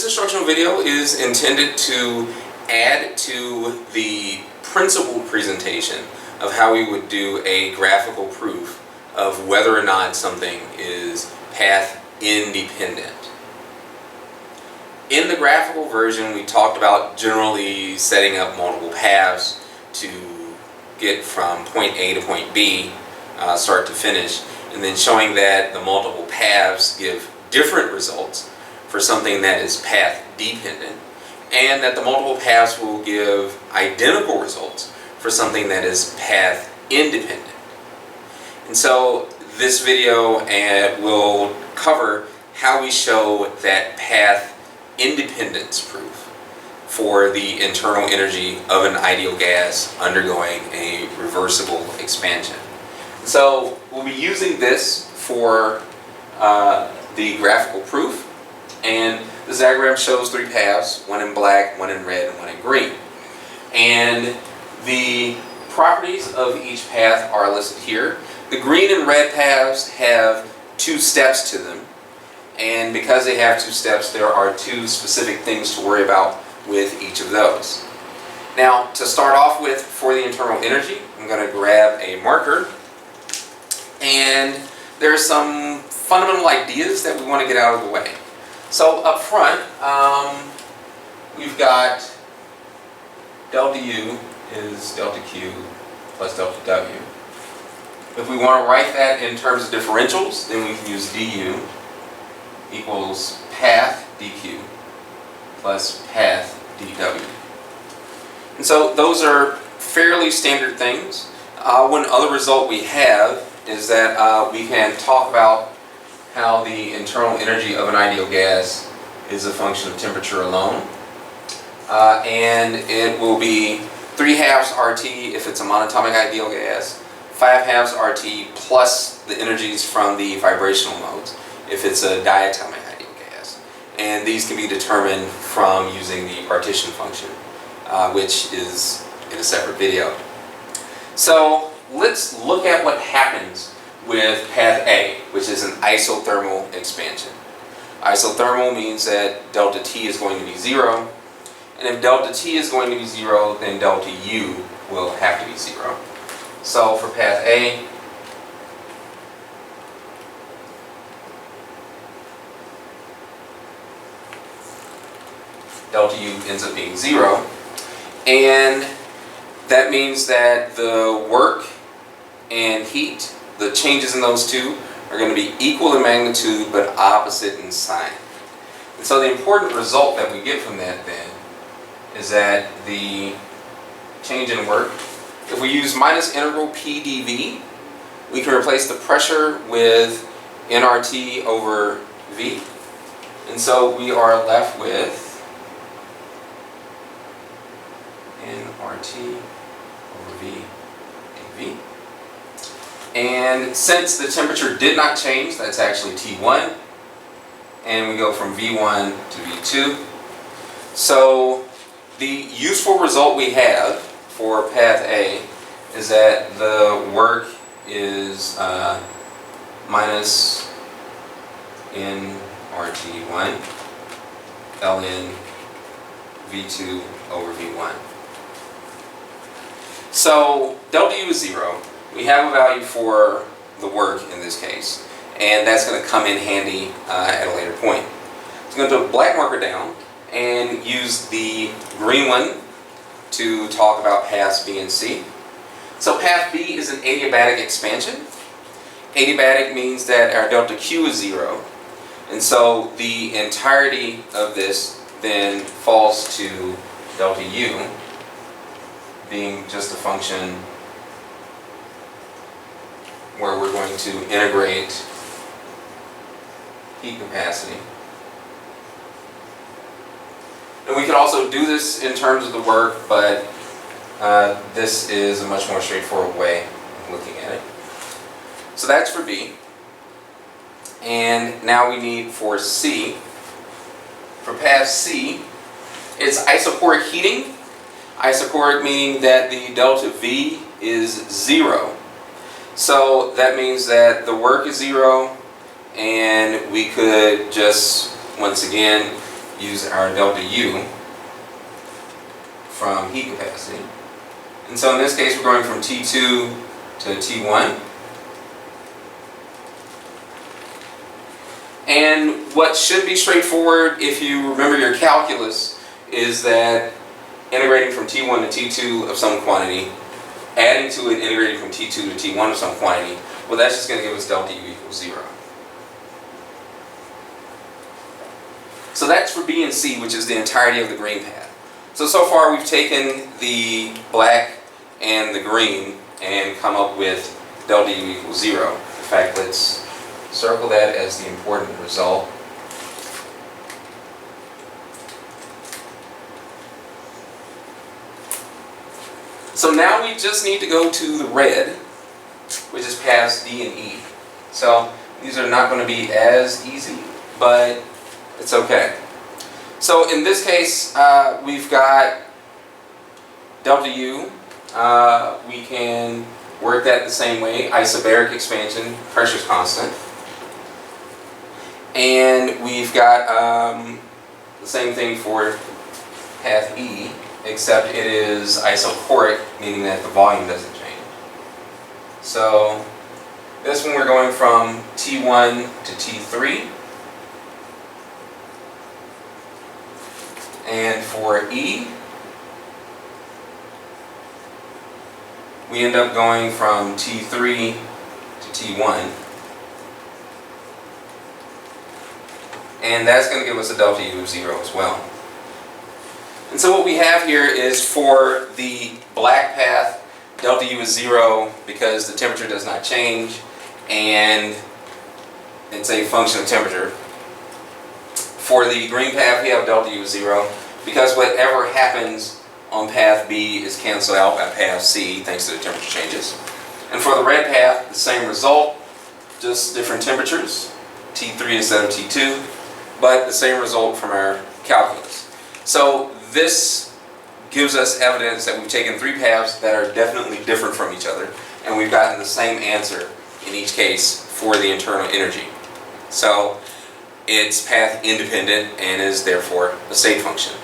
instructional video is intended to add to the principal presentation of how we would do a graphical proof of whether or not something is path independent. In the graphical version, we talked about generally setting up multiple paths to get from point A to point B, start to finish, and then showing that the multiple paths give different results for something that is path dependent, and that the multiple paths will give identical results for something that is path independent. And so this video will cover how we show that path independence proof for the internal energy of an ideal gas undergoing a reversible expansion. So we'll be using this for the graphical proof, and this diagram shows three paths, one in black, one in red, and one in green. And the properties of each path are listed here. The green and red paths have two steps to them, and because they have two steps, there are two specific things to worry about with each of those. Now, to start off with, for the internal energy, I'm going to grab a marker, and there are some fundamental ideas that we want to get out of the way. So up front, we've got delta U is delta Q plus delta W. If we want to write that in terms of differentials, then we can use du equals path dq plus path dw. And so those are fairly standard things. One other result we have is that we can talk about how the internal energy of an ideal gas is a function of temperature alone. And it will be 3/2 RT if it's a monatomic ideal gas, 5/2 RT plus the energies from the vibrational modes if it's a diatomic ideal gas. And these can be determined from using the partition function, which is in a separate video. So let's look at what happens with path A, which is an isothermal expansion. Isothermal means that delta T is going to be 0, and if delta T is going to be 0, then delta U will have to be 0. So for path A, delta U ends up being 0, and that means that the work and heat, the changes in those two, are going to be equal in magnitude but opposite in sign. And so the important result that we get from that then is that the change in work, if we use minus integral P dV, we can replace the pressure with nRT over V. And so we are left with nRT over V dV. And since the temperature did not change, that's actually T1, and we go from V1 to V2. So the useful result we have for path A is that the work is minus nRT1 ln V2 over V1. So delta U is 0. We have a value for the work in this case, and that's going to come in handy at a later point. So I'm going to put a black marker down and use the green one to talk about paths B and C. So path B is an adiabatic expansion. Adiabatic means that our delta Q is 0, and so the entirety of this then falls to delta U being just a function where we're going to integrate heat capacity. And we could also do this in terms of the work, but this is a much more straightforward way of looking at it. So that's for B. And now we need for C. For path C, it's isoporic heating. Isoporic meaning that the delta V is 0. So that means that the work is 0, and we could just, once again, use our delta U from heat capacity. And so in this case, we're going from T2 to T1. And what should be straightforward, if you remember your calculus, is that integrating from T1 to T2 of some quantity, adding to it integrating from T2 to T1 of some quantity, well, that's just going to give us delta U equals 0. So that's for B and C, which is the entirety of the green path. So far we've taken the black and the green and come up with delta U equals 0. In fact, let's circle that as the important result. So now we just need to go to the red, which is paths D and E. So these are not going to be as easy, but it's okay. So in this case, we've got delta U. We can work that the same way, isobaric expansion, pressure's constant. And we've got the same thing for path E, except it is isochoric, meaning that the volume doesn't change. So this one we're going from T1 to T3. And for E, we end up going from T3 to T1. And that's going to give us a delta U of 0 as well. And so what we have here is for the black path, delta U is 0 because the temperature does not change, and it's a function of temperature. For the green path, we have delta U of 0 because whatever happens on path B is canceled out by path C thanks to the temperature changes. And for the red path, the same result, just different temperatures, T3 instead of T2, but the same result from our calculus. So this gives us evidence that we've taken three paths that are definitely different from each other, and we've gotten the same answer in each case for the internal energy. So it's path independent and is therefore a state function.